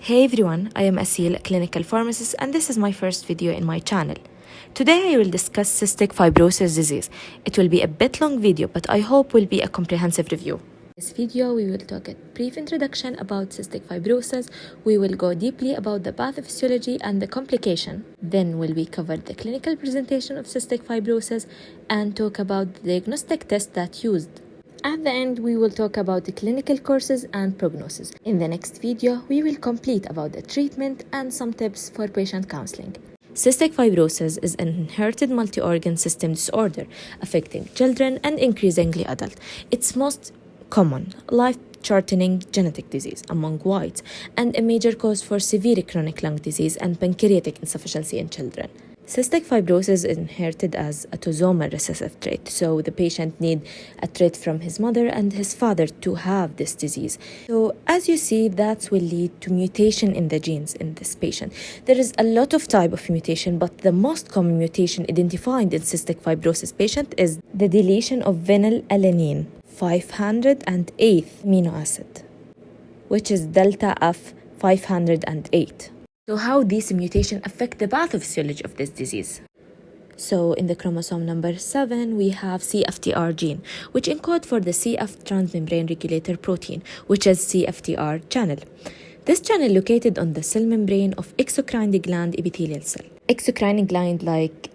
Hey everyone, I am Asil, a clinical pharmacist, and this is my first video in my channel. Today I will discuss cystic fibrosis disease. It will be a bit long video, but I hope will be a comprehensive review. In this video, we will talk a brief introduction about cystic fibrosis. We will go deeply about the pathophysiology and the complication. Then we cover the clinical presentation of cystic fibrosis and talk about the diagnostic test that used. At the end, we will talk about the clinical courses and prognosis. In the next video, we will complete about the treatment and some tips for patient counseling. Cystic fibrosis is an inherited multi-organ system disorder affecting children and increasingly adults. It's most common, life-shortening genetic disease among whites and a major cause for severe chronic lung disease and pancreatic insufficiency in children. Cystic fibrosis is inherited as autosomal recessive trait, so the patient needs a trait from his mother and his father to have this disease. So as you see, that will lead to mutation in the genes in this patient. There is a lot of type of mutation, but the most common mutation identified in cystic fibrosis patient is the deletion of phenylalanine 508 amino acid, which is delta F 508. So how these mutations affect the pathophysiology of this disease? So in the chromosome number 7, we have CFTR gene, which encodes for the CF transmembrane regulator protein, which is CFTR channel. This channel located on the cell membrane of exocrine gland epithelial cell. Exocrine gland like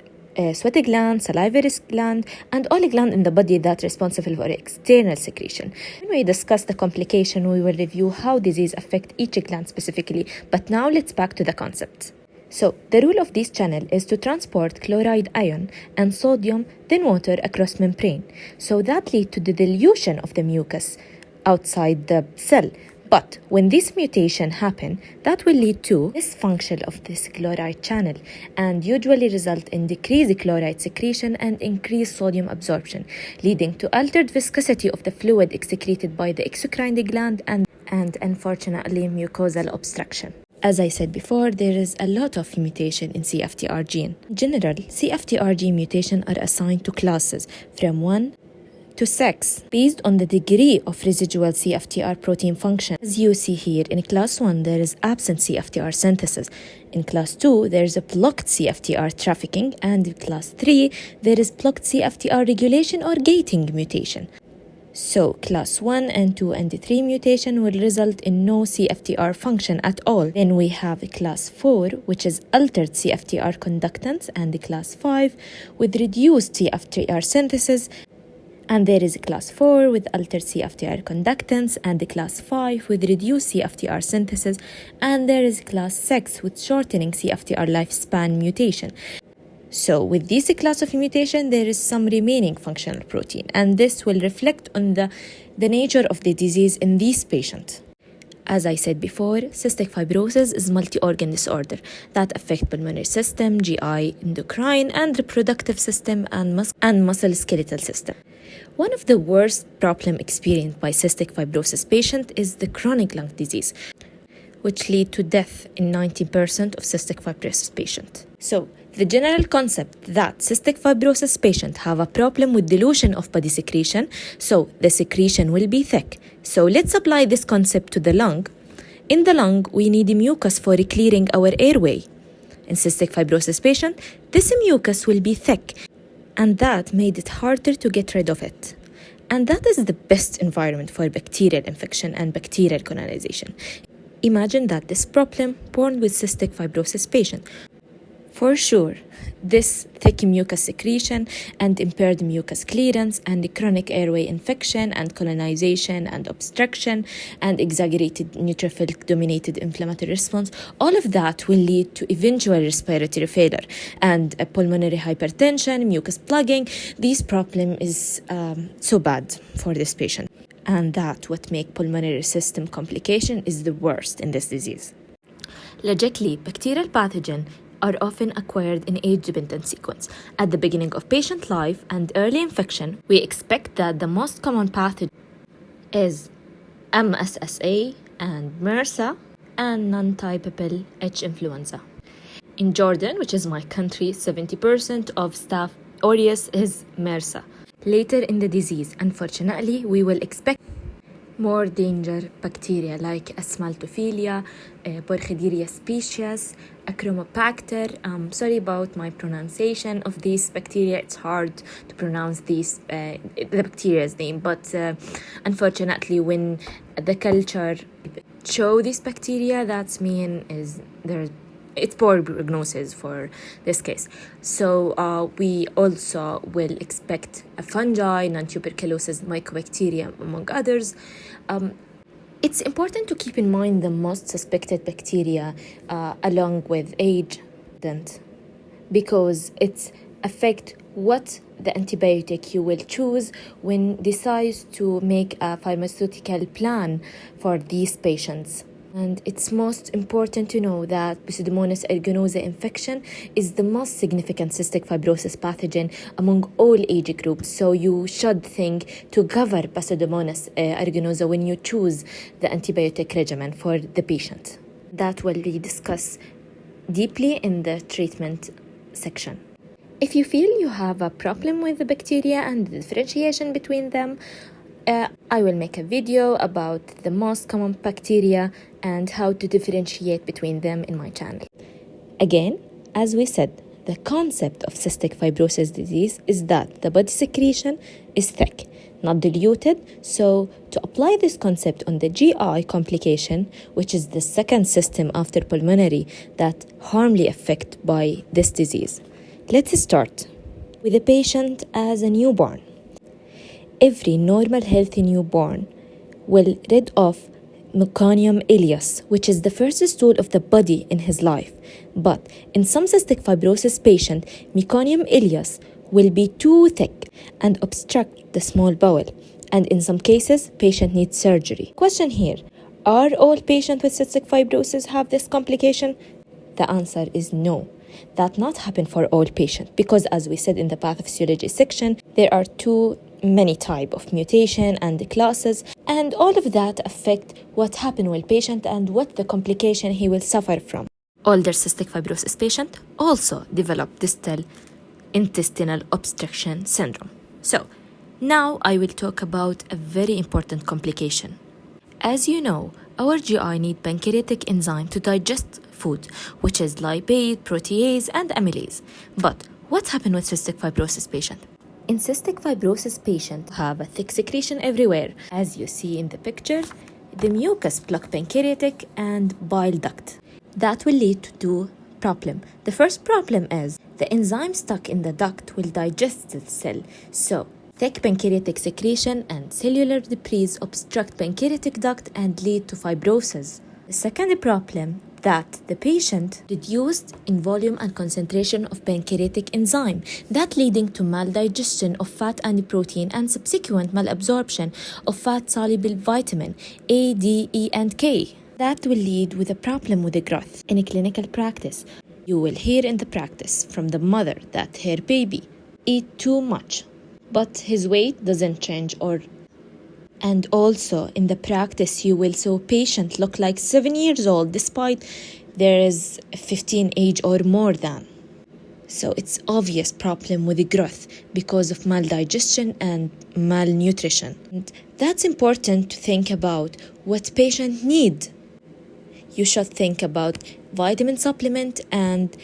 sweaty gland, salivary gland, and all gland in the body that responsible for external secretion. When we discuss the complication, we will review how disease affect each gland specifically, but now let's back to the concept. So, the role of this channel is to transport chloride ion and sodium, then water across membrane. So that leads to the dilution of the mucus outside the cell. But when this mutation happens, that will lead to dysfunction of this chloride channel and usually result in decreased chloride secretion and increased sodium absorption, leading to altered viscosity of the fluid excreted by the exocrine gland and unfortunately mucosal obstruction. As I said before, there is a lot of mutation in CFTR gene. In general, CFTR gene mutations are assigned to classes from 1 to 6 based on the degree of residual CFTR protein function. As you see here, in class 1 there is absent CFTR synthesis. In class 2 there is a blocked CFTR trafficking, and in class 3 there is blocked CFTR regulation or gating mutation. So class 1 and 2 and 3 mutation will result in no CFTR function at all. Then we have class 4, which is altered CFTR conductance, and class 5 with reduced CFTR synthesis. And there is class 4 with altered CFTR conductance, and the class 5 with reduced CFTR synthesis, and there is class 6 with shortening CFTR lifespan mutation. So with this class of mutation, there is some remaining functional protein, and this will reflect on the nature of the disease in this patient. As I said before, cystic fibrosis is multi-organ disorder that affect pulmonary system, GI, endocrine, and reproductive system, and musculoskeletal system. One of the worst problems experienced by cystic fibrosis patient is the chronic lung disease, which lead to death in 90% of cystic fibrosis patients. So, the general concept that cystic fibrosis patients have a problem with dilution of body secretion, so the secretion will be thick. So let's apply this concept to the lung. In the lung, we need mucus for clearing our airway. In cystic fibrosis patient, this mucus will be thick, and that made it harder to get rid of it. And that is the best environment for bacterial infection and bacterial colonization. Imagine that this problem born with cystic fibrosis patient. For sure, this thick mucus secretion and impaired mucus clearance and the chronic airway infection and colonization and obstruction and exaggerated neutrophil-dominated inflammatory response, all of that will lead to eventual respiratory failure and pulmonary hypertension, mucus plugging. This problem is so bad for this patient. And that what make pulmonary system complication is the worst in this disease. Logically, bacterial pathogen are often acquired in age-dependent sequence. At the beginning of patient life and early infection, we expect that the most common pathogen is MSSA and MRSA and non-typical H influenza. In Jordan, which is my country, 70% of Staph aureus is MRSA. Later in the disease, unfortunately, we will expect more danger bacteria like Asmaltophilia, Porchideria species, Achromopacter. Sorry about my pronunciation of these bacteria. It's hard to pronounce the bacteria's name, but unfortunately, when the culture show these bacteria, that's mean is it's poor prognosis for this case. So we also will expect a fungi, non-tuberculosis, mycobacteria, among others. It's important to keep in mind the most suspected bacteria along with age, because it affects what the antibiotic you will choose when decides to make a pharmaceutical plan for these patients. And it's most important to know that Pseudomonas aeruginosa infection is the most significant cystic fibrosis pathogen among all age groups. So you should think to cover Pseudomonas aeruginosa when you choose the antibiotic regimen for the patient. That will be discussed deeply in the treatment section. If you feel you have a problem with the bacteria and the differentiation between them, I will make a video about the most common bacteria and how to differentiate between them in my channel. Again, as we said, the concept of cystic fibrosis disease is that the body secretion is thick, not diluted. So to apply this concept on the GI complication, which is the second system after pulmonary that harmly affected by this disease. Let's start with the patient as a newborn. Every normal healthy newborn will rid of meconium ileus, which is the first stool of the body in his life. But in some cystic fibrosis patient, meconium ileus will be too thick and obstruct the small bowel. And in some cases, patient needs surgery. Question here, are all patients with cystic fibrosis have this complication? The answer is no. That not happen for all patients, because as we said in the pathophysiology section, there are too many type of mutation and classes, and all of that affect what happen with patient and what the complication he will suffer from. Older cystic fibrosis patient also develop distal intestinal obstruction syndrome. So now I will talk about a very important complication. As you know, our GI need pancreatic enzyme to digest food, which is lipase, protease, and amylase. But what happens with cystic fibrosis patient? In cystic fibrosis patients have a thick secretion everywhere. As you see in the picture, the mucus block pancreatic and bile duct. That will lead to two problems. The first problem is the enzyme stuck in the duct will digest the cell. So thick pancreatic secretion and cellular debris obstruct pancreatic duct and lead to fibrosis. The second problem that the patient reduced in volume and concentration of pancreatic enzyme, that leading to maldigestion of fat and protein and subsequent malabsorption of fat-soluble vitamin A, D, E, and K. That will lead with a problem with the growth. In a clinical practice, you will hear in the practice from the mother that her baby eat too much, but his weight doesn't change and also in the practice, you will see patient look like 7 years old despite there is 15 age or more than. So it's obvious problem with the growth because of maldigestion and malnutrition. And that's important to think about what patient need. You should think about vitamin supplement and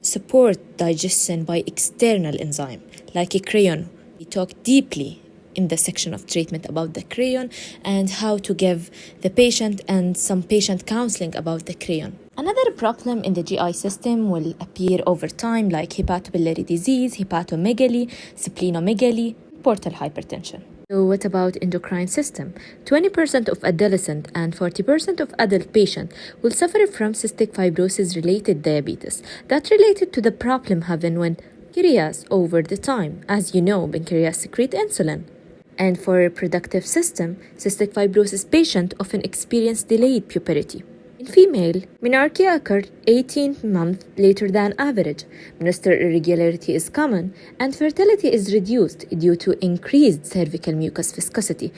support digestion by external enzyme like a crayon. We talk deeply in the section of treatment about the crayon and how to give the patient and some patient counseling about the crayon. Another problem in the GI system will appear over time like hepatobiliary disease, hepatomegaly, splenomegaly, portal hypertension. So what about endocrine system? 20% of adolescent and 40% of adult patients will suffer from cystic fibrosis related diabetes. That related to the problem having when pancreas over the time. As you know, pancreas secrete insulin. And for reproductive system, cystic fibrosis patients often experience delayed puberty. In female, menarche occurs 18 months later than average. Menstrual irregularity is common, and fertility is reduced due to increased cervical mucus viscosity.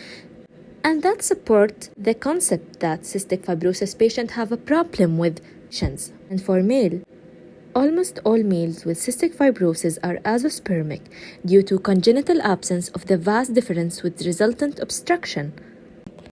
And that supports the concept that cystic fibrosis patients have a problem with shins. And for male, almost all males with cystic fibrosis are azoospermic due to congenital absence of the vas deferens with resultant obstruction.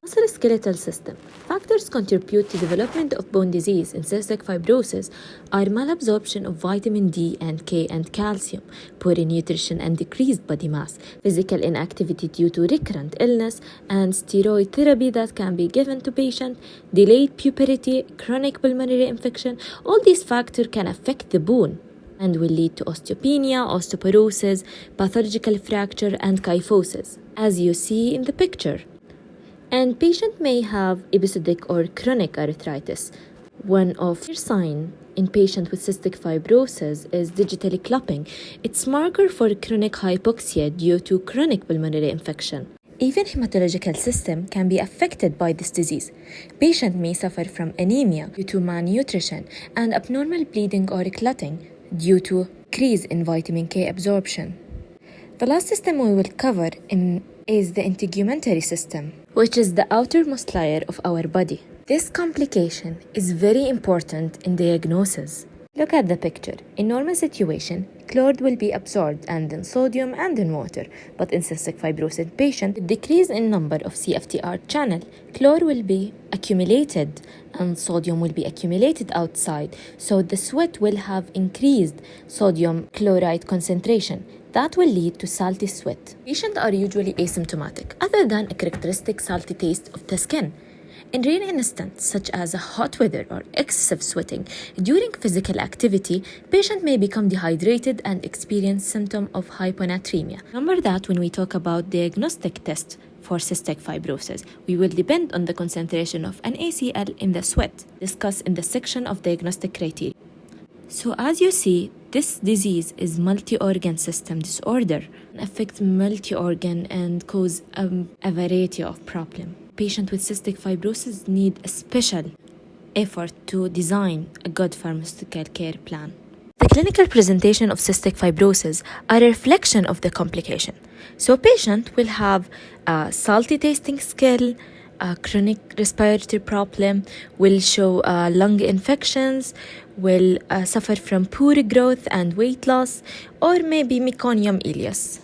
Musculoskeletal system. Factors contribute to development of bone disease in cystic fibrosis are malabsorption of vitamin D and K and calcium, poor nutrition and decreased body mass, physical inactivity due to recurrent illness, and steroid therapy that can be given to patient, delayed puberty, chronic pulmonary infection. All these factors can affect the bone and will lead to osteopenia, osteoporosis, pathological fracture, and kyphosis, as you see in the picture. And patient may have episodic or chronic arthritis. One of the signs in patient with cystic fibrosis is digital clopping. It's marker for chronic hypoxia due to chronic pulmonary infection. Even hematological system can be affected by this disease. Patient may suffer from anemia due to malnutrition and abnormal bleeding or clotting due to decrease in vitamin K absorption. The last system we will cover is the integumentary system, which is the outermost layer of our body. This complication is very important in diagnosis. Look at the picture. In normal situation, chloride will be absorbed and in sodium and in water. But in cystic fibrosis patient, with decrease in number of CFTR channel, chloride will be accumulated and sodium will be accumulated outside. So the sweat will have increased sodium chloride concentration. That will lead to salty sweat. Patients are usually asymptomatic, other than a characteristic salty taste of the skin. In rare instances, such as hot weather or excessive sweating, during physical activity, patient may become dehydrated and experience symptoms of hyponatremia. Remember that when we talk about diagnostic tests for cystic fibrosis, we will depend on the concentration of NaCl in the sweat, discussed in the section of diagnostic criteria. So as you see, this disease is multi-organ system disorder, affects multi-organ and cause a variety of problems. Patients with cystic fibrosis need a special effort to design a good pharmaceutical care plan. The clinical presentation of cystic fibrosis are a reflection of the complication. So patient will have a salty tasting skin, a chronic respiratory problem, will show lung infections, will suffer from poor growth and weight loss, or maybe meconium ileus.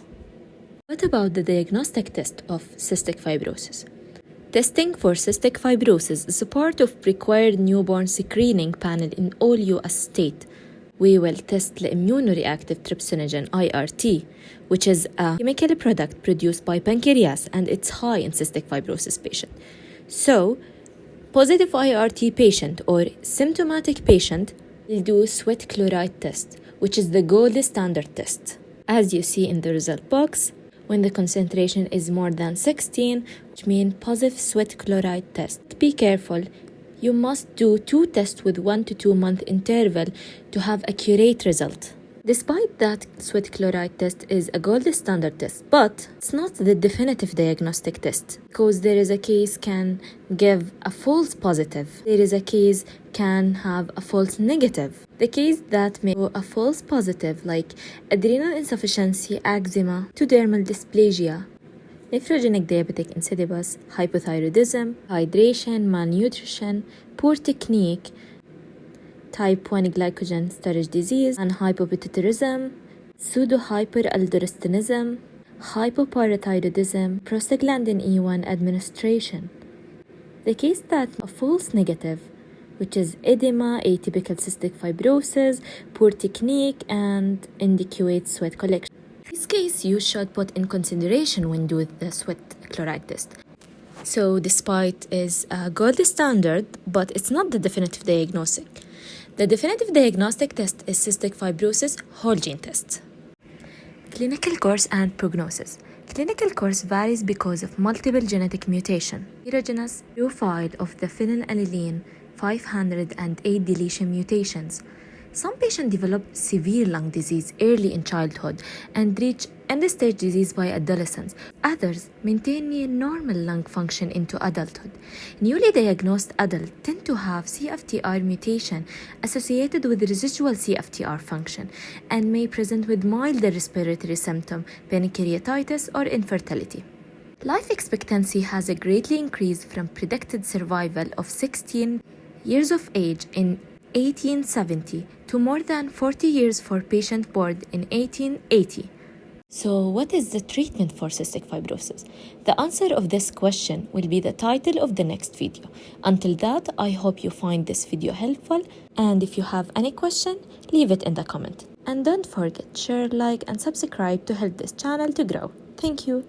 What about the diagnostic test of cystic fibrosis? Testing for cystic fibrosis is a part of required newborn screening panel in all U.S. states. We will test the immunoreactive trypsinogen IRT, which is a chemical product produced by pancreas and it's high in cystic fibrosis patient. So, positive IRT patient or symptomatic patient will do sweat chloride test, which is the gold standard test. As you see in the result box, when the concentration is more than 16, which means positive sweat chloride test. Be careful. You must do 2 tests with 1 to 2 month interval to have accurate result. Despite that, sweat chloride test is a gold standard test, but it's not the definitive diagnostic test because there is a case can give a false positive. There is a case can have a false negative. The case that may go a false positive like adrenal insufficiency, eczema, dermal dysplasia, nephrogenic diabetic insipidus, hypothyroidism, hydration, malnutrition, poor technique, type 1 glycogen storage disease, and hypopituitarism, pseudohyperaldosteronism, hypoparathyroidism, prostaglandin E1 administration. The case that a false negative, which is edema, atypical cystic fibrosis, poor technique, and inadequate sweat collection. In this case, you should put in consideration when doing the sweat chloride test. So despite is a gold standard, but it's not the definitive diagnostic. The definitive diagnostic test is cystic fibrosis whole gene test. Clinical course and prognosis. Clinical course varies because of multiple genetic mutation. Heterogeneous profile of the phenylalanine 508 deletion mutations. Some patients develop severe lung disease early in childhood and reach end-stage disease by adolescence. Others maintain near normal lung function into adulthood. Newly diagnosed adults tend to have CFTR mutation associated with residual CFTR function and may present with milder respiratory symptom, pancreatitis, or infertility. Life expectancy has greatly increased from predicted survival of 16 years of age in 1870 to more than 40 years for patients born in 1880. So, what is the treatment for cystic fibrosis? The answer of this question will be the title of the next video. Until that, I hope you find this video helpful, and if you have any question, leave it in the comment. And don't forget, share, like, and subscribe to help this channel to grow. Thank you.